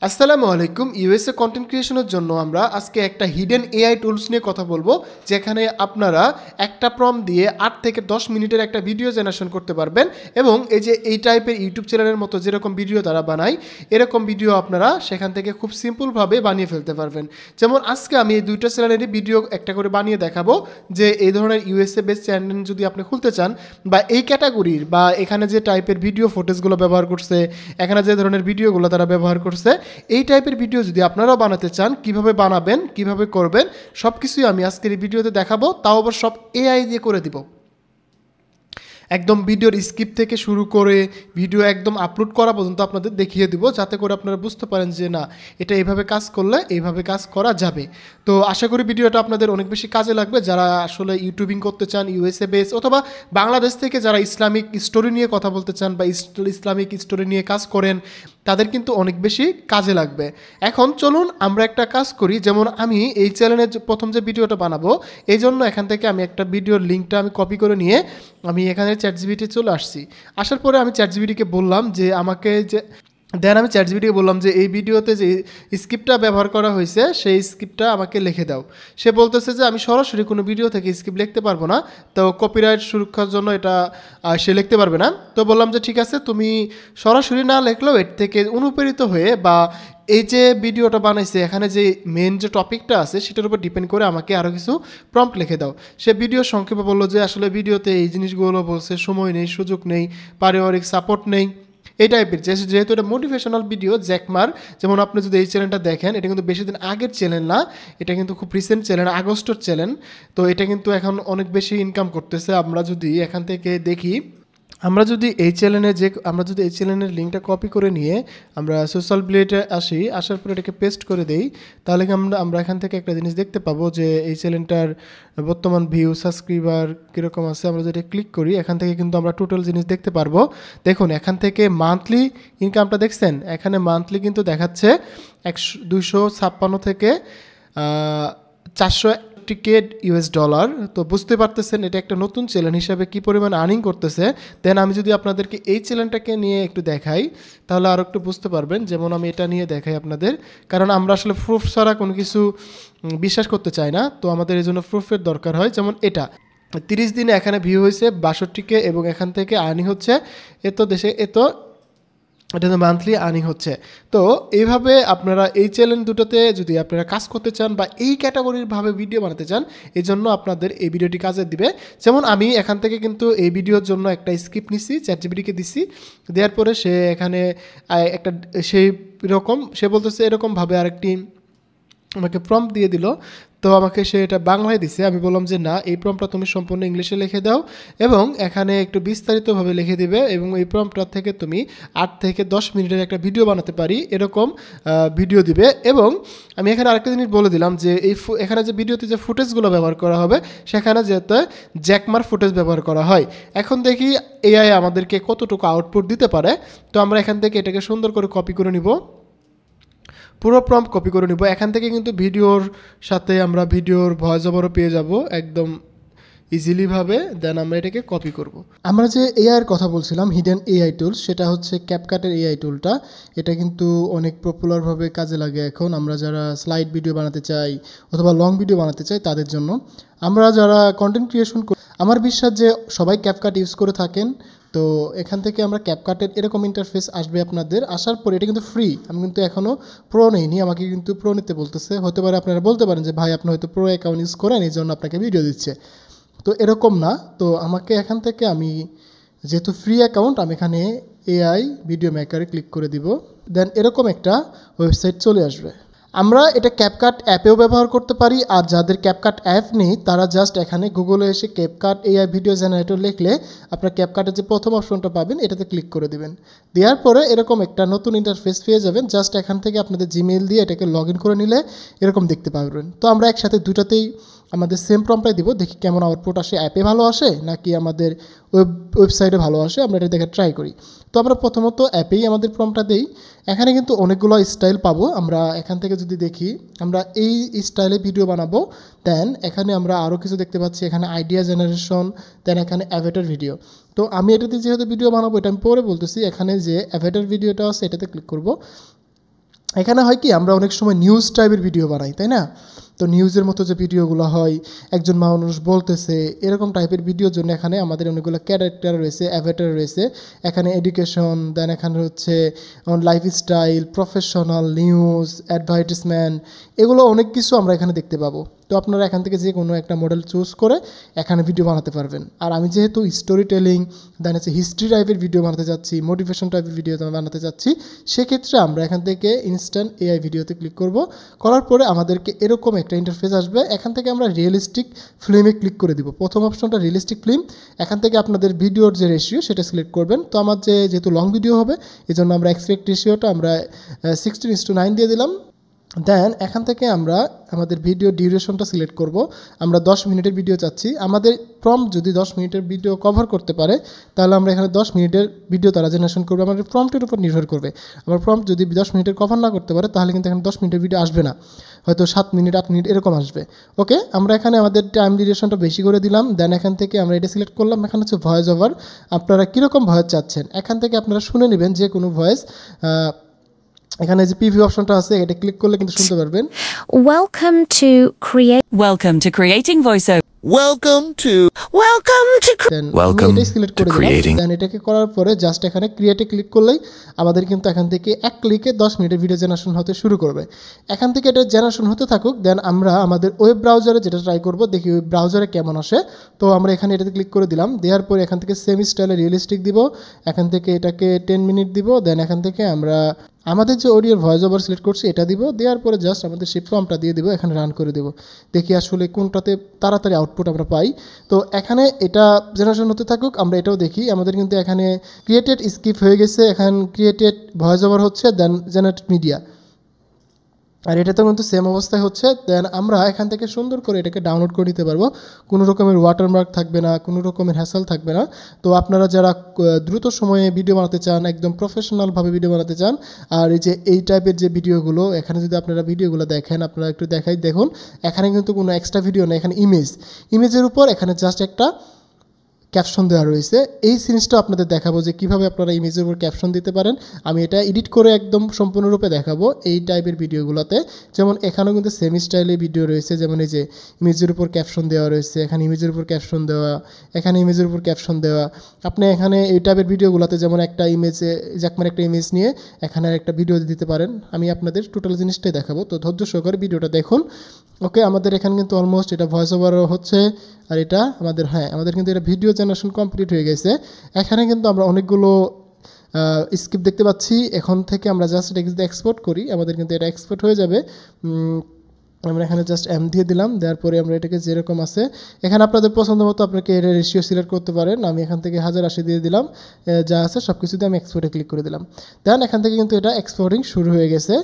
আসসালামু আলাইকুম। USA content ক্রিয়েশনের জন্য আমরা আজকে একটা হিডেন এআই টুলস নিয়ে কথা বলবো, যেখানে আপনারা একটা প্রম্পট দিয়ে 8 থেকে 10 মিনিটের একটা ভিডিও জেনারেশন করতে পারবেন এবং এই টাইপের ইউটিউব চ্যানেলের মতো যেরকম ভিডিও তারা বানায় এরকম ভিডিও আপনারা সেখান থেকে খুব সিম্পলভাবে বানিয়ে ফেলতে পারবেন। যেমন আজকে আমি এই দুইটা চ্যানেলেরই ভিডিও একটা করে বানিয়ে দেখাবো, যে এই ধরনের ইউএসএ বেস চ্যানেল যদি আপনি খুলতে চান বা এই ক্যাটাগরির বা এখানে যে টাইপের ভিডিও ফুটেজগুলো ব্যবহার করছে, এখানে যে ধরনের ভিডিওগুলো তারা ব্যবহার করছে, এই টাইপের ভিডিও যদি আপনারাও বানাতে চান, কিভাবে বানাবেন, কিভাবে করবেন, সব কিছুই আমি আজকের এই ভিডিওতে দেখাবো। তাও আবার সব এআই দিয়ে করে দিব। একদম ভিডিওর স্ক্রিপ্ট থেকে শুরু করে ভিডিও একদম আপলোড করা পর্যন্ত আপনাদের দেখিয়ে দিব, যাতে করে আপনারা বুঝতে পারেন যে না, এটা এইভাবে কাজ করলে এইভাবে কাজ করা যাবে। তো আশা করি ভিডিওটা আপনাদের অনেক বেশি কাজে লাগবে, যারা আসলে ইউটিউবিং করতে চান ইউএসএ বেস, অথবা বাংলাদেশ থেকে যারা ইসলামিক স্টোরি নিয়ে কথা বলতে চান বা ইসলামিক স্টোরি নিয়ে কাজ করেন, তাদের কিন্তু অনেক বেশি কাজে লাগবে। এখন চলুন আমরা একটা কাজ করি। যেমন আমি এই চ্যানেলের প্রথম যে ভিডিওটা বানাবো, এই জন্য এখান থেকে আমি একটা ভিডিওর লিঙ্কটা আমি কপি করে নিয়ে আমি এখানে চ্যাটজিপিটি চলে আসছি। আসার পরে আমি চ্যাটজিপিটিকে বললাম যে আমাকে আমি চ্যাটজিপিটিকে বললাম যে এই ভিডিওতে যে স্ক্রিপ্টটা ব্যবহার করা হয়েছে সেই স্ক্রিপ্টটা আমাকে লিখে দাও। সে বলতেছে যে আমি সরাসরি কোনো ভিডিও থেকে স্ক্রিপ্ট লিখতে পারবো না, তো কপিরাইট সুরক্ষার জন্য এটা সে লিখতে পারবে না। তো বললাম যে ঠিক আছে, তুমি সরাসরি না লিখলেও এর থেকে অনুপ্রেরিত হয়ে বা এই যে ভিডিওটা বানাইছে এখানে যে মেন যে টপিকটা আছে সেটার উপর ডিপেন্ড করে আমাকে আরও কিছু প্রম্পট লিখে দাও। সে ভিডিও সংক্ষেপে বললো যে আসলে ভিডিওতে এই জিনিসগুলো বলছে, সময় নেই, সুযোগ নেই, পারিবারিক সাপোর্ট নেই, এই টাইপের। যেহেতু এটা মোটিভেশনাল ভিডিও, জ্যাকমার, যেমন আপনি যদি এই চ্যানেলটা দেখেন, এটা কিন্তু বেশি দিন আগের চ্যানেল না, এটা কিন্তু খুব রিসেন্ট চ্যানেল, আগস্টের চ্যানেল। তো এটা কিন্তু এখন অনেক বেশি ইনকাম করতেছে। আমরা যদি এখান থেকে দেখি, আমরা যদি এই চ্যানেলের লিঙ্কটা কপি করে নিয়ে আমরা সোশ্যাল মিডিয়াতে আসার পরে এটাকে পেস্ট করে দেই, তাহলে আমরা এখান থেকে একটা জিনিস দেখতে পাবো যে এই চ্যানেলটার বর্তমান ভিউ, সাবস্ক্রাইবার কীরকম আছে। আমরা যদি ক্লিক করি, এখান থেকে কিন্তু আমরা টোটাল জিনিস দেখতে পারবো। দেখুন এখান থেকে মান্থলি ইনকামটা দেখছেন, এখানে মান্থলি কিন্তু দেখাচ্ছে 256 থেকে 400 ইউএস ডলার। তো বুঝতে পারতেছেন এটা একটা নতুন চ্যানেল হিসাবে কি পরিমাণ আর্নিং করতেছে। দেন আমি যদি আপনাদেরকে এই চ্যানেলটাকে নিয়ে একটু দেখাই, তাহলে আরও একটু বুঝতে পারবেন। যেমন আমি এটা নিয়ে দেখাই আপনাদের, কারণ আমরা আসলে প্রুফ ছাড়া কোনো কিছু বিশ্বাস করতে চাই না, তো আমাদের এই জন্য প্রুফের দরকার হয়। যেমন এটা 30 দিনে এখানে ভিউ হয়েছে 62K এবং এখান থেকে আর্নিং হচ্ছে এটা তো মান্থলি আর্নিং হচ্ছে। তো এইভাবে আপনারা এই চ্যানেল দুটোতে যদি আপনারা কাজ করতে চান বা এই ক্যাটাগরির ভাবে ভিডিও বানাতে চান, এই জন্য আপনাদের এই ভিডিওটি কাজে দিবে। যেমন আমি এখান থেকে কিন্তু এই ভিডিওর জন্য একটা স্ক্রিপ্ট নিছি, চ্যাটজিপিটিকে দিছি, দেওয়ার পরে সে এখানে একটা সে বলতেছে এরকমভাবে আরেকটি আমাকে প্রম্পট দিয়ে দিল। তো আমাকে সে এটা বাংলায় দিছে। আমি বললাম যে না, এই প্রম্পটটা তুমি সম্পূর্ণ ইংলিশে লিখে দাও এবং এখানে একটু বিস্তারিতভাবে লিখে দিবে, এবং এই প্রম্পটটা থেকে তুমি 8 থেকে 10 মিনিটের একটা ভিডিও বানাতে পারি এরকম ভিডিও দিবে। এবং আমি এখানে আরেকটা জিনিস বলে দিলাম যে এখানে যে ভিডিওতে যে ফুটেজগুলো ব্যবহার করা হবে, সেখানে যেতে জ্যাকমার ফুটেজ ব্যবহার করা হয়। এখন দেখি এআই আমাদেরকে কতটুকু আউটপুট দিতে পারে। তো আমরা এখান থেকে এটাকে সুন্দর করে কপি করে নিব, পুরো প্রম্পট কপি করে নিব। এখান থেকে কিন্তু ভিডিওর সাথে আমরা ভিডিওর ভয়েস ওভারও পেয়ে যাব একদম ইজিলিভাবে। দেন আমরা এটাকে কপি করব। আমরা যে এআইয়ের কথা বলছিলাম, হিডেন এআই টুলস, সেটা হচ্ছে ক্যাপকাটের এআই টুলটা। এটা কিন্তু অনেক পপুলারভাবে কাজে লাগে এখন আমরা যারা স্লাইড ভিডিও বানাতে চাই অথবা লং ভিডিও বানাতে চাই তাদের জন্য। আমরা যারা কন্টেন্ট ক্রিয়েশন করি, আমার বিশ্বাস যে সবাই ক্যাপকাট ইউজ করে থাকেন। তো এখান থেকে আমরা ক্যাপকাটের এরকম ইন্টারফেস আসবে আপনাদের। আসার পরে এটা কিন্তু ফ্রি, আমি কিন্তু এখনও প্রো নেইনি, আমাকে কিন্তু প্রো নিতে বলতেছে। হতে পারে আপনারা বলতে পারেন যে ভাই আপনি হয়তো প্রো অ্যাকাউন্ট ইউজ করেন, এই জন্য আপনাকে ভিডিও দিচ্ছে। তো এরকম না। তো আমাকে এখান থেকে আমি যেহেতু ফ্রি অ্যাকাউন্ট, আমি এখানে এআই ভিডিও মেকারে ক্লিক করে দিব। দেন এরকম একটা ওয়েবসাইট চলে আসবে। আমরা এটা ক্যাপকাট অ্যাপেও ব্যবহার করতে পারি, আর যাদের ক্যাপকাট অ্যাপ নেই তারা জাস্ট এখানে গুগলে এসে ক্যাপকাট এআই ভিডিও জেনারেটর লিখলে আপনার ক্যাপকাটের যে প্রথম অপশনটা পাবেন এটাতে ক্লিক করে দেবেন। দেওয়ার পরে এরকম একটা নতুন ইন্টারফেস পেয়ে যাবেন। জাস্ট এখান থেকে আপনাদের জিমেইল দিয়ে এটাকে লগ ইন করে নিলে এরকম দেখতে পাবেন। তো আমরা একসাথে দুটাতেই আমাদের সেম প্রম্পটটাই দিব, দেখি কেমন আউটপুট আসে, অ্যাপে ভালো আসে নাকি আমাদের ওয়েবসাইটে ভালো আসে, আমরা এটা দেখে ট্রাই করি। তো আমরা প্রথমত অ্যাপেই আমাদের প্রম্পটটা দিই। এখানে কিন্তু অনেকগুলো স্টাইল পাবো। আমরা এখান থেকে যদি দেখি, আমরা এই স্টাইলে ভিডিও বানাবো। দেন এখানে আমরা আরও কিছু দেখতে পাচ্ছি, এখানে আইডিয়া জেনারেশন, দেন এখানে অ্যাভেটার ভিডিও। তো আমি এটাতে যেহেতু ভিডিও বানাবো, এটা আমি পরে বলতেছি। এখানে যে অ্যাভেটার ভিডিওটা আছে এটাতে ক্লিক করব। এখানে হয় কি আমরা অনেক সময় নিউজ টাইপের ভিডিও বানাই, তাই না? তো নিউজের মতো যে ভিডিওগুলো হয়, একজন মানুষ বলতেছে, এরকম টাইপের ভিডিওর জন্য এখানে আমাদের অনেকগুলো ক্যারেক্টার রয়েছে, অ্যাভাটার রয়েছে। এখানে এডুকেশন, দেন এখানে হচ্ছে লাইফস্টাইল, প্রফেশনাল, নিউজ, অ্যাডভার্টাইজমেন্ট, এগুলো অনেক কিছু আমরা এখানে দেখতে পাবো। তো আপনারা এখান থেকে যে কোনো একটা মডেল চুজ করে এখানে ভিডিও বানাতে পারবেন। আর আমি যেহেতু স্টোরি টেলিং, দেন হচ্ছে হিস্ট্রি টাইপের ভিডিও বানাতে যাচ্ছি, মোটিভেশন টাইপের ভিডিও বানাতে যাচ্ছি, সেক্ষেত্রে আমরা এখান থেকে ইনস্ট্যান্ট এআই ভিডিওতে ক্লিক করব। করার পরে আমাদেরকে এরকম একটা ইন্টারফেস আসবে। এখান থেকে আমরা রিয়েলিস্টিক ফিল্মে ক্লিক করে দিব। প্রথম অপশনটা রিয়েলিস্টিক ফিল্ম। এখান থেকে আপনাদের ভিডিওর যে রেশিও সেটা সিলেক্ট করবেন। তো আমার যেহেতু লং ভিডিও হবে, এই জন্য আমরা এক্সপেক্ট রেশিওটা আমরা 16:9 দিয়ে দিলাম। দেন এখান থেকে আমরা আমাদের ভিডিও ডিউরেশনটা সিলেক্ট করব। আমরা 10 মিনিটের ভিডিও চাচ্ছি। আমাদের প্রম্পট যদি 10 মিনিটের ভিডিও কভার করতে পারে, তাহলে আমরা এখানে 10 মিনিটের ভিডিও তারা জেনারেশন করবে। আমাদের প্রম্পটের উপর নির্ভর করবে। আমার প্রম্পট যদি 10 মিনিটের কভার না করতে পারে, তাহলে কিন্তু এখানে 10 মিনিটের ভিডিও আসবে না, হয়তো 7 মিনিট 8 মিনিট এরকম আসবে। ওকে, আমরা এখানে আমাদের টাইম ডিউরেশনটা বেশি করে দিলাম। দেন এখান থেকে আমরা এটা সিলেক্ট করলাম। এখানে হচ্ছে ভয়েস ওভার। আপনারা কীরকম ভয়েস চাচ্ছেন এখান থেকে আপনারা শুনে নেবেন যে কোনো ভয়েস। এখানে যে পিভি অপশনটা আছে, এটা ক্লিক করলে কিন্তু শুনতে পারবেন। Welcome to creating voiceover. Welcome to এটাই সিলেক্ট করে দিলাম। দেন এটাকে করার পরে জাস্ট এখানে ক্রিয়েটে ক্লিক করলেই আমাদের কিন্তু এখান থেকে এক ক্লিকে 10 মিনিটের ভিডিও জেনারেশন হতে শুরু করবে। এখান থেকে এটা জেনারেশন হতে থাকুক। দেন আমরা আমাদের ওয়েব ব্রাউজারে যেটা ট্রাই করব, দেখি ওয়েব ব্রাউজারে কেমন আসে। তো আমরা এখানে এটাতে ক্লিক করে দিলাম। দেওয়ার পরে এখান থেকে সেম স্টাইলে রিয়েলিস্টিক দিব। এখান থেকে এটাকে 10 মিনিট দিব। দেন এখান থেকে আমরা আমাদের যে অডিওর ভয়েস ওভার সিলেক্ট করছি এটা দিব। দেওয়ার পরে জাস্ট আমাদের সেই প্রম্পটটা দিয়ে দিব, এখানে রান করে দেব। দেখি আসলে কোনটাতে তাড়াতাড়ি আউটপুট আমরা পাই। তো এখানে এটা জেনারেশন হতে থাকুক, আমরা এটাও দেখি। আমাদের কিন্তু এখানে ক্রিয়েটেড স্কিপ হয়ে গেছে, এখানে ক্রিয়েটেড ভয়েস ওভার হচ্ছে, দেন জেনারেটেড মিডিয়া, আর এটাতেও কিন্তু সেম অবস্থায় হচ্ছে। দেন আমরা এখান থেকে সুন্দর করে এটাকে ডাউনলোড করে নিতে পারবো। কোনো রকমের ওয়াটারমার্ক থাকবে না, কোনো রকমের হ্যাসেল থাকবে না। তো আপনারা যারা দ্রুত সময়ে ভিডিও বানাতে চান, একদম প্রফেশনালভাবে ভিডিও বানাতে চান, আর এই টাইপের যে ভিডিওগুলো, এখানে যদি আপনারা ভিডিওগুলো দেখেন, আপনারা একটু দেখুন, এখানে কিন্তু কোনো এক্সট্রা ভিডিও নেই, এখানে ইমেজের উপর এখানে জাস্ট একটা ক্যাপশন দেওয়া রয়েছে। এই জিনিসটা আপনাদের দেখাবো যে কীভাবে আপনারা ইমেজের উপর ক্যাপশন দিতে পারেন। আমি এটা এডিট করে একদম সম্পূর্ণরূপে দেখাবো এই টাইপের ভিডিওগুলোতে। যেমন এখানেও কিন্তু সেমি স্টাইলে ভিডিও রয়েছে, যেমন এই যে ইমেজের উপর ক্যাপশন দেওয়া রয়েছে, এখানে ইমেজের উপর ক্যাপশন দেওয়া, এখানে ইমেজের উপর ক্যাপশন দেওয়া। আপনি এখানে এই টাইপের ভিডিওগুলোতে যেমন একটা ইমেজ নিয়ে এখানে একটা ভিডিও দিতে পারেন। আমি আপনাদের টোটাল জিনিসটাই দেখাবো, তো ধৈর্য সহকারে ভিডিওটা দেখুন। ওকে, আমাদের এখানে কিন্তু অলমোস্ট এটা ভয়েস ওভারও হচ্ছে, আর এটা আমাদের কিন্তু এটা ভিডিও জেনারেশন কমপ্লিট হয়ে গেছে। এখানে কিন্তু আমরা অনেকগুলো স্ক্রিপ্ট দেখতে পাচ্ছি। এখন থেকে আমরা জাস্ট এটা যদি এক্সপোর্ট করি, আমাদের কিন্তু এটা এক্সপোর্ট হয়ে যাবে। আমরা এখানে জাস্ট এম দিয়ে দিলাম। দেওয়ার পরে আমরা এটাকে যেরকম আছে, এখানে আপনাদের পছন্দ মতো আপনাকে এর রেশিও সিলেক্ট করতে পারেন। আমি এখান থেকে 1080 দিয়ে দিলাম, যা আছে সব কিছুতে আমি এক্সপোর্টে ক্লিক করে দিলাম। দেন এখান থেকে কিন্তু এটা এক্সপোর্টিং শুরু হয়ে গেছে।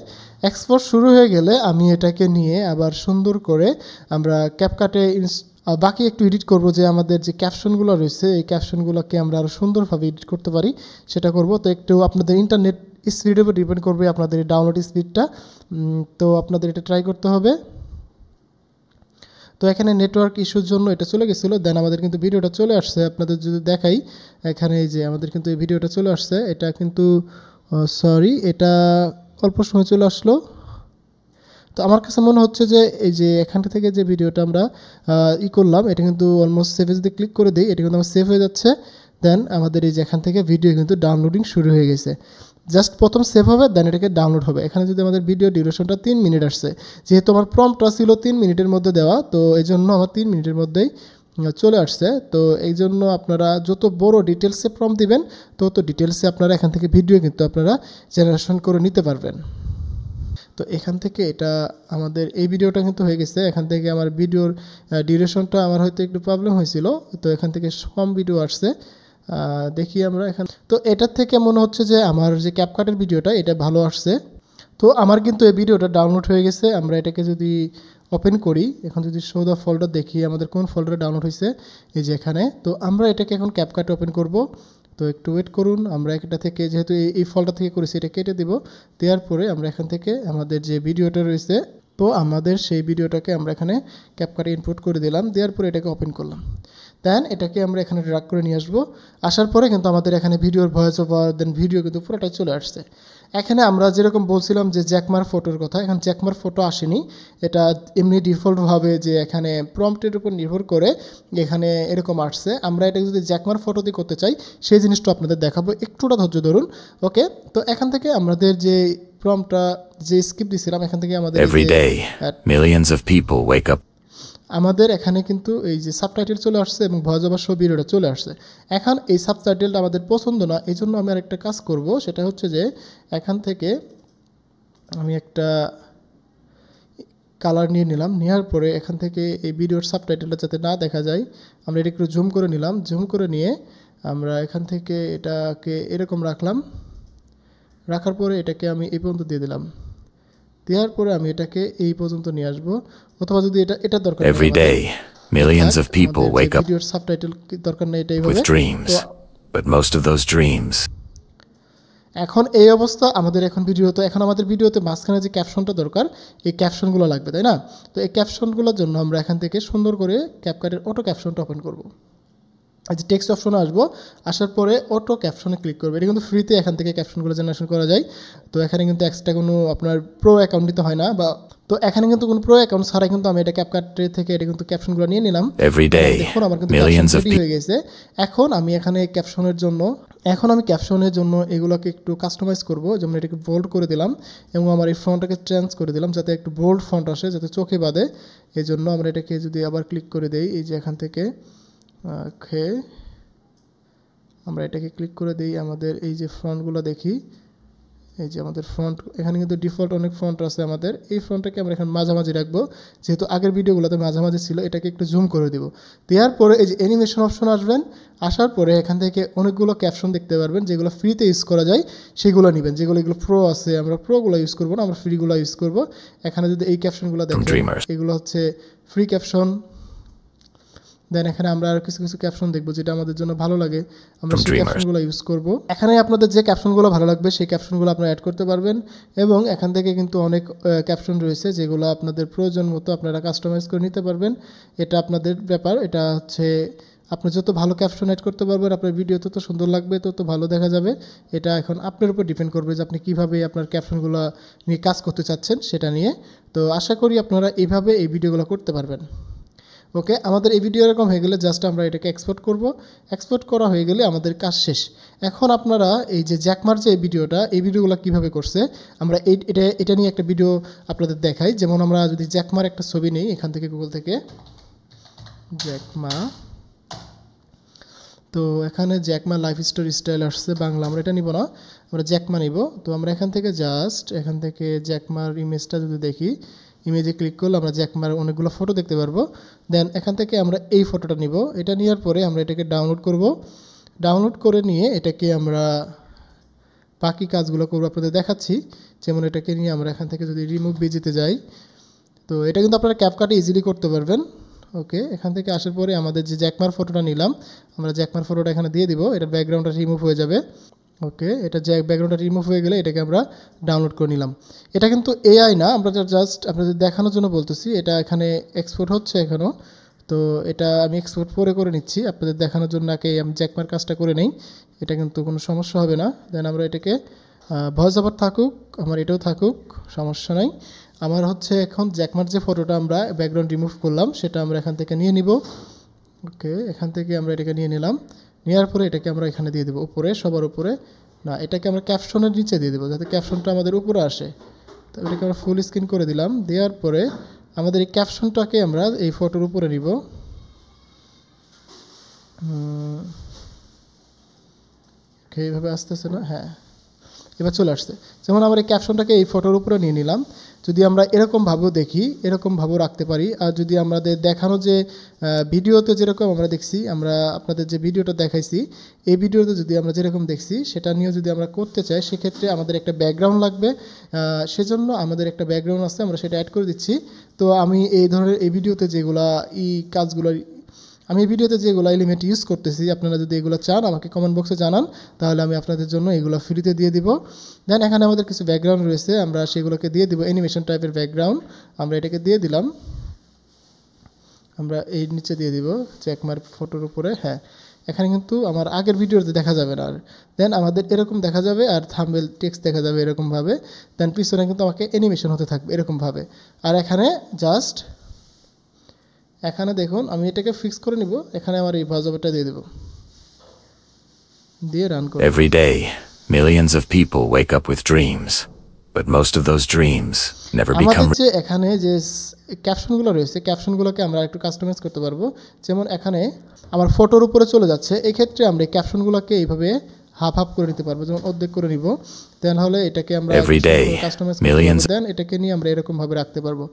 এক্সপোর্ট শুরু হয়ে গেলে আমি এটাকে নিয়ে আবার সুন্দর করে আমরা ক্যাপকাটে বাকি একটু এডিট করব, যে আমাদের যে ক্যাপশনগুলো রয়েছে এই ক্যাপশনগুলোকে আমরা আরও সুন্দরভাবে এডিট করতে পারি সেটা করব। তো একটু আপনাদের ইন্টারনেট স্পিডের উপর ডিপেন্ড করবে আপনাদের এই ডাউনলোড স্পিডটা। তো আপনাদের এটা ট্রাই করতে হবে। তো এখানে নেটওয়ার্ক ইস্যুর জন্য এটা চলে গেছিলো। দেন আমাদের কিন্তু ভিডিওটা চলে আসছে। আপনাদের যদি দেখাই, এখানে এই যে আমাদের কিন্তু এই ভিডিওটা চলে আসছে। এটা কিন্তু এটা অল্প সময় চলে আসলো। তো আমার কাছে মনে হচ্ছে যে এই যে এখান থেকে যে ভিডিওটা আমরা করলাম, এটা কিন্তু অলমোস্ট সেভে যদি ক্লিক করে দিই, এটা কিন্তু আমার সেভ হয়ে যাচ্ছে। দেন আমাদের এই যে এখান থেকে ভিডিও কিন্তু ডাউনলোডিং শুরু হয়ে গেছে। জাস্ট প্রথম সেভ হবে, দেন এটাকে ডাউনলোড হবে। এখানে যদি আমাদের ভিডিও ডিউরেশনটা 3 মিনিট আসছে, যেহেতু আমার প্রম্পটটা ছিল 3 মিনিটের মধ্যে দেওয়া, তো এই জন্য আমার 3 মিনিটের মধ্যেই চলে আসছে। তো এই জন্য আপনারা যত বড় ডিটেলসে প্রম্পট দিবেন, তত ডিটেলসে আপনারা এখান থেকে ভিডিও কিন্তু আপনারা জেনারেশন করে নিতে পারবেন। তো এখান থেকে এটা আমাদের এই ভিডিওটা কিন্তু হয়ে গেছে। এখান থেকে আমার ভিডিওর ডিউরেশনটা আমার হয়তো একটু প্রবলেম হয়েছিল, তো এখান থেকে কম ভিডিও আসছে। দেখি আমরা তো এটার থেকে মনে হচ্ছে যে আমার যে ক্যাপকাটের ভিডিওটা এটা ভালো আসছে। তো আমার কিন্তু এই ভিডিওটা ডাউনলোড হয়ে গেছে। আমরা এটাকে যদি ওপেন করি, এখন যদি শো দ্য ফোল্ডার দেখি আমাদের কোন ফোল্ডারে ডাউনলোড হয়েছে, এই যে এখানে। তো আমরা এটাকে এখন ক্যাপকাটে ওপেন করব। তো একটু ওয়েট করুন। আমরা এটা থেকে যেহেতু এই ফলটা থেকে করেছি, এটা কেটে দেব। দেওয়ার পরে আমরা এখান থেকে আমাদের যে ভিডিওটা রয়েছে, তো আমাদের সেই ভিডিওটাকে আমরা এখানে ক্যাপকাটে ইনপুট করে দিলাম। দেওয়ার পরে এটাকে ওপেন করলাম। দেন এটাকে আমরা এখানে ড্র্যাগ করে নিয়ে আসবো। আসার পরে কিন্তু আমাদের এখানে ভিডিওর ভয়েস ওভার দেন ভিডিও কিন্তু পুরোটাই চলে আসছে। এখানে আমরা যেরকম বলছিলাম যে জ্যাকমার ফটোর কথা, এখন জ্যাকমার ফটো আসেনি, এটা এমনি ডিফল্টভাবে যে এখানে প্রম্পটের উপর নির্ভর করে এখানে এরকম আসছে। আমরা এটা যদি জ্যাকমার ফটো দিয়ে করতে চাই সেই জিনিসটা আপনাদের দেখাবো, একটুটা ধৈর্য ধরুন। ওকে, তো এখান থেকে আমাদের যে প্রম্পটটা যে স্ক্রিপ্ট দিয়েছিলাম এখান থেকে আমাদের Every day, millions of people wake up. আমাদের এখানে কিন্তু এই যে সাবটাইটেল চলে আসছে এবং ভয়েস ওভার সহ ভিডিওটা চলে আসছে। এখন এই সাবটাইটেলটা আমাদের পছন্দ না, এই জন্য আমি আরেকটা কাজ করব, সেটা হচ্ছে যে এখান থেকে আমি একটা কালার নিয়ে নিলাম, নেওয়ার পরে এখান থেকে এই ভিডিওর সাবটাইটেলটা যাতে না দেখা যায় আমরা এটা একটু জুম করে নিলাম। জুম করে নিয়ে আমরা এখান থেকে এটাকে এরকম রাখলাম, রাখার পরে এটাকে আমি এই পর্যন্ত দিয়ে দিলাম। দেওয়ার পরে আমি এটাকে এই পর্যন্ত নিয়ে আসবো, অথবা যদি এটা দরকার Every day, millions of people wake up ভিডিওর সাবটাইটেল দরকার নেই এটাই with dreams, but most of those dreams. এখন এই অবস্থা আমাদের এখন ভিডিওতে, এখন আমাদের ভিডিওতে মাঝখানে যে ক্যাপশনটা দরকার এই ক্যাপশনগুলো লাগবে, তাই না? তো এই ক্যাপশনগুলোর জন্য আমরা এখান থেকে সুন্দর করে ক্যাপকাটের অটো ক্যাপশনটা ওপেন করব। এই যে টেক্সট অপশনে আসবো, আসার পরে অটো ক্যাপশনে ক্লিক করবে। এটা কিন্তু ফ্রিতে এখান থেকে ক্যাপশনগুলো জেনারেশন করা যায়। তো এখানে কিন্তু এক্সট্রা কোনো আপনার প্রো অ্যাকাউন্ট নিতে হয় না, বা তো এখানে কিন্তু কোনো প্রো অ্যাকাউন্ট ছাড়াই কিন্তু আমি এটা ক্যাপকাট থেকে এটা কিন্তু ক্যাপশনগুলো নিয়ে নিলাম। Every day, দেখুন আমার কিন্তু millions of হয়ে গেছে। এখন আমি এখানে ক্যাপশনের জন্য এগুলোকে একটু কাস্টমাইজ করব, যেমন এটাকে বোল্ড করে দিলাম এবং আমার এই ফন্টটাকে চেঞ্জ করে দিলাম যাতে একটু বোল্ড ফন্ট আসে, যাতে চোখে বাঁধে। এই জন্য আমরা এটাকে যদি আবার ক্লিক করে দেই, এই যে এখান থেকে ওকে আমরা এটাকে ক্লিক করে দিই, আমাদের এই যে ফন্টগুলো দেখি, এই যে আমাদের ফন্ট এখানে কিন্তু ডিফল্ট অনেক ফন্ট আছে আমাদের। এই ফন্টটাকে আমরা এখানে মাঝামাঝি রাখবো, যেহেতু আগের ভিডিওগুলোতে মাঝামাঝি ছিল, এটাকে একটু জুম করে দিব। দেওয়ার পরে এই যে অ্যানিমেশন অপশন আসবেন, আসার পরে এখান থেকে অনেকগুলো ক্যাপশন দেখতে পারবেন যেগুলো ফ্রিতে ইউজ করা যায়, সেগুলো নেবেন। যেগুলো এগুলো প্রো আছে আমরা প্রোগুলো ইউজ করবো না, আমরা ফ্রিগুলো ইউজ করবো। এখানে যদি এই ক্যাপশনগুলো দেখেন এগুলো হচ্ছে ফ্রি ক্যাপশন। দেন এখানে আমরা আর কিছু কিছু ক্যাপশন দেখবো যেটা আমাদের জন্য ভালো লাগে, আমরা সেই ক্যাপশনগুলো ইউজ করব। এখানে আপনাদের যে ক্যাপশনগুলো ভালো লাগবে সেই ক্যাপশনগুলো আপনারা অ্যাড করতে পারবেন, এবং এখান থেকে কিন্তু অনেক ক্যাপশন রয়েছে যেগুলো আপনাদের প্রয়োজন মতো আপনারা কাস্টমাইজ করে নিতে পারবেন। এটা আপনাদের ব্যাপার, এটা হচ্ছে আপনি যত ভালো ক্যাপশন অ্যাড করতে পারবেন আপনার ভিডিও তত সুন্দর লাগবে, তত ভালো দেখা যাবে। এটা এখন আপনার উপর ডিপেন্ড করবে যে আপনি কীভাবে আপনার ক্যাপশনগুলো নিয়ে কাজ করতে চাচ্ছেন সেটা নিয়ে। তো আশা করি আপনারা এইভাবে এই ভিডিওগুলো করতে পারবেন। ওকে, আমাদের এই ভিডিও এরকম হয়ে গেলে জাস্ট আমরা এটাকে এক্সপোর্ট করব। এক্সপোর্ট করা হয়ে গেলে আমাদের কাজ শেষ। এখন আপনারা এই যে জ্যাকমার যে এই ভিডিওগুলো কীভাবে করছে আমরা এটা নিয়ে একটা ভিডিও আপনাদের দেখাই। যেমন আমরা যদি জ্যাকমার একটা ছবি নিই এখান থেকে গুগল থেকে, জ্যাকমা, তো এখানে জ্যাকমা লাইফ স্টাইল আসছে বাংলা, আমরা এটা নিব না, আমরা জ্যাকমা নিব। তো আমরা এখান থেকে এখান থেকে জ্যাকমার ইমেজটা যদি দেখি, ইমেজে ক্লিক করলে আমরা জ্যাকমার অনেকগুলো ফটো দেখতে পারবো। দেন এখান থেকে আমরা এই ফটোটা নিব, এটা নেওয়ার পরে আমরা এটাকে ডাউনলোড করব। ডাউনলোড করে নিয়ে এটাকে আমরা বাকি কাজগুলো করবো আপনাদের দেখাচ্ছি। যেমন এটাকে নিয়ে আমরা এখান থেকে যদি রিমুভ বিজিতে যাই, তো এটা কিন্তু আপনারা ক্যাপকাটে ইজিলি করতে পারবেন। ওকে, এখান থেকে আসার পরে আমাদের যে জ্যাকমার ফটোটা নিলাম, আমরা জ্যাকমার ফটোটা এখানে দিয়ে দিব, এটার ব্যাকগ্রাউন্ডটা রিমুভ হয়ে যাবে। ওকে, এটা যে ব্যাকগ্রাউন্ডটা রিমুভ হয়ে গেলে এটাকে আমরা ডাউনলোড করে নিলাম। এটা কিন্তু এআই না, আমরা জাস্ট আপনাদের দেখানোর জন্য বলতেছি। এটা এখানে এক্সপোর্ট হচ্ছে এখনও, তো এটা আমি এক্সপোর্ট পরে করে নিচ্ছি আপনাদের দেখানোর জন্য। আগে আমি জ্যাকমার কাজটা করে নেই, এটা কিন্তু কোনো সমস্যা হবে না। দেন আমরা এটাকে ভয়েস ওভার থাকুক, আমার এটাও থাকুক, সমস্যা নাই। আমার হচ্ছে এখন জ্যাকমার যে ফটোটা আমরা ব্যাকগ্রাউন্ড রিমুভ করলাম সেটা আমরা এখান থেকে নিয়ে নিব। ওকে, এখান থেকে আমরা এটাকে নিয়ে নিলাম, নেওয়ার পরে এটাকে আমরা এখানে দিয়ে দেবো উপরে, সবার উপরে না, এটাকে আমরা ক্যাপশনের নিচে দিয়ে দেবো যাতে ক্যাপশনটা আমাদের উপরে আসে। তো এটাকে আমরা ফুল স্ক্রিন করে দিলাম। দেওয়ার পরে আমাদের এই ক্যাপশনটাকে আমরা এই ফটোর উপরে নিব। এইভাবে আসতেছে না? হ্যাঁ, এবার চলে আসছে। যেমন আমরা এই ক্যাপশনটাকে এই ফটোর উপরে নিয়ে নিলাম। যদি আমরা এরকমভাবেও দেখি, এরকমভাবেও রাখতে পারি। আর যদি আমাদের দেখানো যে ভিডিওতে যেরকম আমরা দেখছি, আমরা আপনাদের যে ভিডিওটা দেখাইছি এই ভিডিওতে যদি আমরা যেরকম দেখছি সেটা নিয়েও যদি আমরা করতে চাই, সেক্ষেত্রে আমাদের একটা ব্যাকগ্রাউন্ড লাগবে। সেজন্য আমাদের একটা ব্যাকগ্রাউন্ড আছে, আমরা সেটা অ্যাড করে দিচ্ছি। তো আমি এই ধরনের এই ভিডিওতে যেগুলো যেগুলো এলিমেন্ট ইউজ করতেছি, আপনারা যদি এগুলো চান আমাকে কমেন্ট বক্সে জানান, তাহলে আমি আপনাদের জন্য এগুলো ফ্রিতে দিয়ে দিব। দেন এখানে আমাদের কিছু ব্যাকগ্রাউন্ড রয়েছে, আমরা সেগুলোকে দিয়ে দিব। অ্যানিমেশন টাইপের ব্যাকগ্রাউন্ড আমরা এটাকে দিয়ে দিলাম। আমরা এই নিচে দিয়ে দিব চেকমার্ক ফটোর উপরে। হ্যাঁ, এখানে কিন্তু আমার আগের ভিডিওতে দেখা যাবে না। আর দেন আমাদের এরকম দেখা যাবে আর থাম্বনেল টেক্সট দেখা যাবে এরকমভাবে। দেন পিছনে কিন্তু আমাকে অ্যানিমেশন হতে থাকবে এরকমভাবে। আর এখানে জাস্ট এখানে দেখুন আমি এটাকে ফিক্স করে নিব। এখানে আমার এই ভয়েস ওভারটা দিয়ে দেব, দিয়ে রান করব। Every day, millions of people wake up with dreams, but most of those dreams never become আমাদের যে এখানে যে ক্যাপশনগুলো রয়েছে, ক্যাপশনগুলোকে আমরা একটু কাস্টমাইজ করতে পারবো। যেমন এখানে আমার ফটোর উপরে চলে যাচ্ছে, এই ক্ষেত্রে আমরা এই ক্যাপশনগুলোকে এইভাবে হাফ হাফ করে নিতে পারবো, যেমন অর্ধেক করে নিব। দেন হলে এটাকে আমরা Every day, কাস্টমাইজ millions দেন এটাকে নিয়ে আমরা এরকম ভাবে রাখতে পারবো।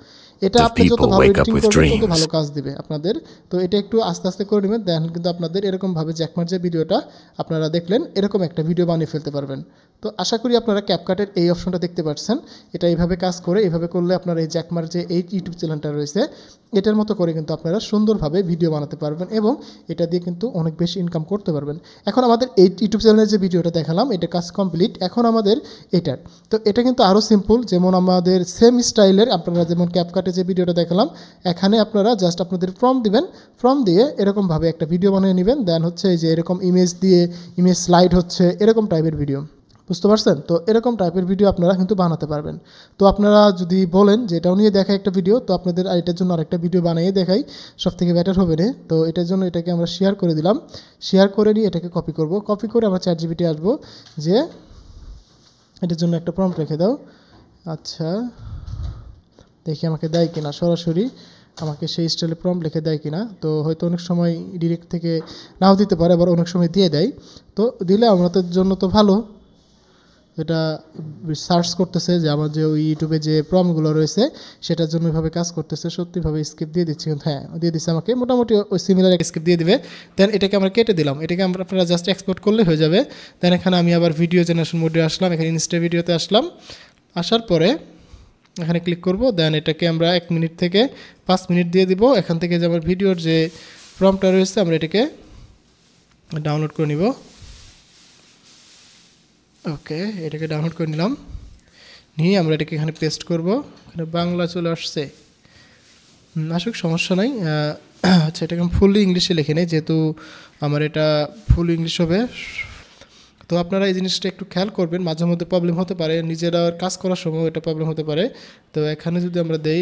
এটা of আপনি যত people ভালো wake up এডিটিং with করবেন তত dreams. ভালো কাজ দিবে আপনাদের। তো এটা একটু আস্তে আস্তে করে নেবেন, দেন কিন্তু আপনাদের এরকম ভাবে জ্যাকমার যে ভিডিওটা আপনারা দেখলেন এরকম একটা ভিডিও বানিয়ে ফেলতে পারবেন। তো আশা করি আপনারা ক্যাপকাটের এই অপশনটা দেখতে পাচ্ছেন। এটা এইভাবে কাজ করে, এইভাবে করলে আপনার এই জ্যাকমার যে এই ইউটিউব চ্যানেলটা রয়েছে এটার মতো করে কিন্তু আপনারা সুন্দরভাবে ভিডিও বানাতে পারবেন এবং এটা দিয়ে কিন্তু অনেক বেশি ইনকাম করতে পারবেন। এখন আমাদের এই ইউটিউব চ্যানেলের যে ভিডিওটা দেখালাম এটা কাজ কমপ্লিট। এখন আমাদের এটার তো এটা কিন্তু আরও সিম্পল, যেমন আমাদের সেম স্টাইলের আপনারা যেমন ক্যাপকাটে যে ভিডিওটা দেখালাম এখানে আপনারা জাস্ট আপনাদের ফর্ম দিবেন, ফর্ম দিয়ে এরকমভাবে একটা ভিডিও বানিয়ে নেবেন। দেন হচ্ছে এই যে এরকম ইমেজ দিয়ে ইমেজ স্লাইড হচ্ছে এরকম টাইপের ভিডিও, বুঝতে পারছেন? তো এরকম টাইপের ভিডিও আপনারা কিন্তু বানাতে পারবেন। তো আপনারা যদি বলেন যে এটাও নিয়ে দেখাই একটা ভিডিও, তো আপনাদের এটার জন্য আরেকটা ভিডিও বানিয়ে দেখাই, সব থেকে বেটার হবে না। তো এটার জন্য এটাকে আমরা শেয়ার করে দিলাম, শেয়ার করে নিয়ে এটাকে কপি করব, কপি করে আমরা ChatGPT আসবো যে এটার জন্য একটা প্রম্পট রেখে দাও। আচ্ছা দেখি আমাকে দেয় কিনা, সরাসরি আমাকে সেই স্টাইলে প্রম্পট লিখে দেয় কিনা। তো হয়তো অনেক সময় ডিরেক্ট থেকে নাও দিতে পারে, আবার অনেক সময় দিয়ে দেয়। তো দিলে আমাদের জন্য তো ভালো, এটা সার্চ করতেছে যে আমার যে ওই ইউটিউবে যে প্রম্পটগুলো রয়েছে সেটার জন্য ওইভাবে কাজ করতেছে। সত্যিভাবে স্ক্রিপ্ট দিয়ে দিচ্ছি, কিন্তু হ্যাঁ দিয়ে দিচ্ছে আমাকে মোটামুটি ওই সিমিলার স্ক্রিপ্ট দিয়ে দিবে। দেন এটাকে আমরা কেটে দিলাম, এটাকে আপনারা জাস্ট এক্সপোর্ট করলে হয়ে যাবে। দেন এখানে আমি আবার ভিডিও জেনারেশন মোডে আসলাম, এখানে ইনস্টা ভিডিওতে আসলাম, আসার পরে এখানে ক্লিক করব। দেন এটাকে আমরা 1 মিনিট থেকে 5 মিনিট দিয়ে দিব। এখান থেকে যে আমার ভিডিওর যে প্রম্পটটা রয়েছে আমরা এটাকে ডাউনলোড করে নিব। ওকে, এটাকে ডাউনলোড করে নিলাম, নিয়ে আমরা এটাকে এখানে পেস্ট করব। এখানে বাংলা চলে আসছে, আসুক সমস্যা নাই। আচ্ছা এটাকে আমি ফুললি ইংলিশে লিখে নিই, যেহেতু আমার এটা ফুল ইংলিশ হবে। তো আপনারা এই জিনিসটা একটু খেয়াল করবেন, মাঝে মধ্যে প্রবলেম হতে পারে, নিজেরা কাজ করার সময় এটা প্রবলেম হতে পারে। তো এখানে যদি আমরা দেই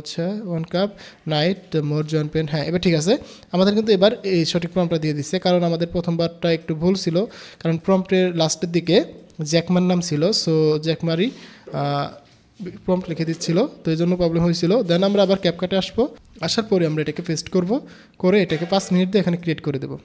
আচ্ছা 1 কাপ নাইট মোর জয়েন পেন, হ্যাঁ এবার ঠিক আছে। আমাদের কিন্তু এবার এই সঠিক প্রম্পটটা দিয়ে দিচ্ছে, কারণ আমাদের প্রথমবারটা একটু ভুল ছিল, কারণ প্রম্পটের লাস্টের দিকে জ্যাকমার নাম ছিল, সো জ্যাকমারই প্রম্পট লিখে দিচ্ছিল, তো এই জন্য প্রবলেম হয়েছিল। দেন আমরা আবার ক্যাপকাটে আসবো, আসার পরে আমরা এটাকে পেস্ট করব, করে এটাকে 5 মিনিট দিয়ে এখানে ক্রিয়েট করে দেবো।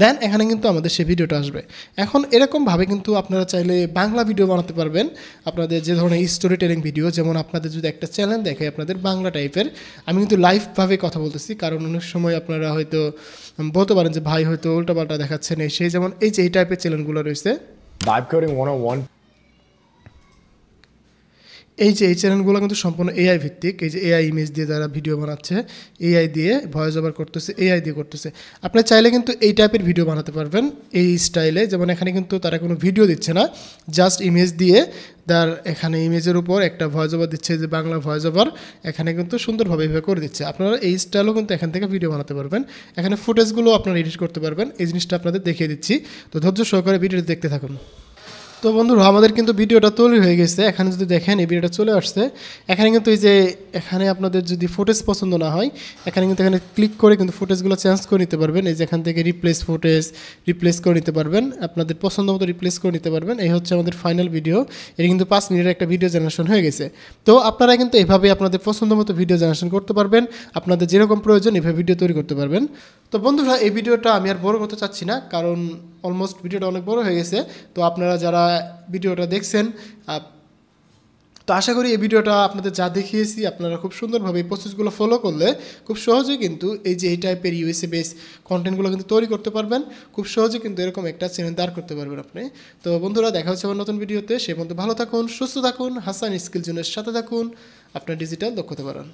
দেন এখানে কিন্তু আমাদের সেই ভিডিওটা আসবে। এখন এরকমভাবে কিন্তু আপনারা চাইলে বাংলা ভিডিও বানাতে পারবেন, আপনাদের যে ধরনের স্টোরি টেলিং ভিডিও, যেমন আপনাদের যদি একটা চ্যানেল দেখে আপনাদের বাংলা টাইপের, আমি কিন্তু লাইভভাবে কথা বলতেছি, কারণ অনেক সময় আপনারা হয়তো বলতে পারেন যে ভাই হয়তো উল্টাপাল্টা দেখাচ্ছেন এই সেই, যেমন এই যে এই টাইপের চ্যানেলগুলো রয়েছে ভাইব কোডিং 101, এই যে এই চ্যানেলগুলো কিন্তু সম্পূর্ণ এআই ভিত্তিক। এই যে এআই ইমেজ দিয়ে যারা ভিডিও বানাচ্ছে, এআই দিয়ে ভয়েস ওভার করতেছে, এআই দিয়ে করতেছে। আপনারা চাইলে কিন্তু এই টাইপের ভিডিও বানাতে পারবেন এই স্টাইলে, যেমন এখানে কিন্তু তারা কোনো ভিডিও দিচ্ছে না, জাস্ট ইমেজ দিয়ে তার এখানে ইমেজের উপর একটা ভয়েস ওভার দিচ্ছে, যে বাংলা ভয়েস ওভার এখানে কিন্তু সুন্দরভাবে এইভাবে করে দিচ্ছে। আপনারা এই স্টাইলও কিন্তু এখান থেকে ভিডিও বানাতে পারবেন, এখানে ফুটেজগুলো আপনারা এডিট করতে পারবেন। এই জিনিসটা আপনাদের দেখিয়ে দিচ্ছি, তো ধৈর্য সহকারে ভিডিওটি দেখতে থাকুন। তো বন্ধুরা আমাদের কিন্তু ভিডিওটা তৈরি হয়ে গেছে। এখানে যদি দেখেন এই ভিডিওটা চলে আসছে, এখানে কিন্তু এই যে এখানে আপনাদের যদি ফুটেজ পছন্দ না হয় এখানে কিন্তু এখানে ক্লিক করে কিন্তু ফুটেজগুলো চেঞ্জ করে নিতে পারবেন। এই যে এখান থেকে রিপ্লেস ফুটেজ রিপ্লেস করে নিতে পারবেন, আপনাদের পছন্দ মতো রিপ্লেস করে নিতে পারবেন। এই হচ্ছে আমাদের ফাইনাল ভিডিও, এটা কিন্তু 5 মিনিটের একটা ভিডিও জেনারেশন হয়ে গেছে। তো আপনারা কিন্তু এভাবে আপনাদের পছন্দ মতো ভিডিও জেনারেশন করতে পারবেন, আপনাদের যেরকম প্রয়োজন এভাবে ভিডিও তৈরি করতে পারবেন। তো বন্ধুরা এই ভিডিওটা আমি আর বড় করতে চাচ্ছি না, কারণ অলমোস্ট ভিডিওটা অনেক বড় হয়ে গেছে। তো আপনারা যারা ভিডিওটা দেখছেন, তো আশা করি এই ভিডিওটা আপনাদের যা দেখিয়েছি আপনারা খুব সুন্দরভাবে এই প্রসেসগুলো ফলো করলে খুব সহজেই কিন্তু এই যে এই টাইপের ইউএসএ বেস কন্টেন্টগুলো কিন্তু তৈরি করতে পারবেন, খুব সহজে কিন্তু এরকম একটা চ্যানেল দাঁড় করতে পারবেন আপনি। তো বন্ধুরা দেখা হচ্ছে আমার নতুন ভিডিওতে, সে পর্যন্ত ভালো থাকুন, সুস্থ থাকুন, হাসান স্কিল জোনের সাথে থাকুন, আপনার ডিজিটাল দক্ষতা বাড়ান।